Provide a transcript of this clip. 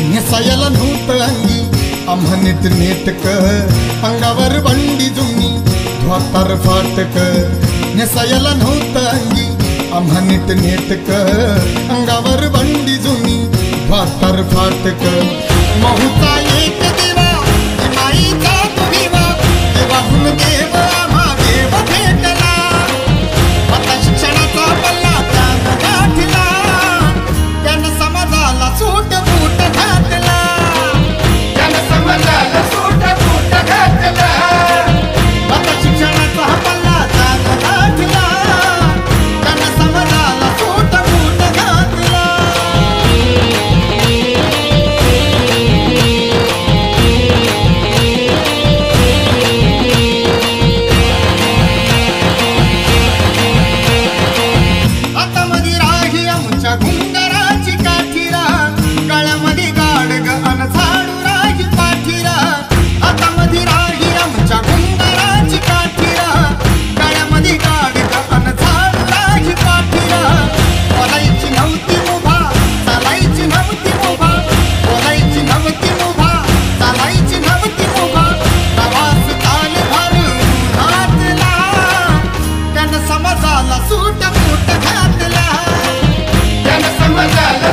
नेसायला नव्हतं अंगी आम्हा नीटनेटक, अंगावर बंडी जुनी धोतर फाटक. नेसायला नव्हतं अंगी आम्हा नीटनेटक, अंगावर बंडी जुनी धोतर फाटक. महूचा एक दिवा माईचा तुझीवा, देवाहून देव आम्हा देव भेटला. आता शिक्षणाचा पल्ला त्यानं गाठला, त्यानं समाजाला सूट बूट घातला. त्यानं समाजाला सूट बूट घातला. आता शिक्षणाचा पल्ला त्यानं गाठला, त्यानं समाजाला सूट बूट घातला. आता मधी राही आमच्या घुंगराची काठीरा, गळ्यामध्ये गाडग अन झाडू राही पाठीरा. आता मधी राही आमच्या घुंगराची काठीरा, गळ्यामध्ये गाडग अन झाडू राही पाठीरा. बोलायची नव्हती मुभा, चालायची नव्हती मुभा. बोलायची नव्हती मुभा, चालायची नव्हती मुभा. प्रवास ताल भरून घातला, त्यानं समाजाला सूट बूट घातला. त्यानं समाजाला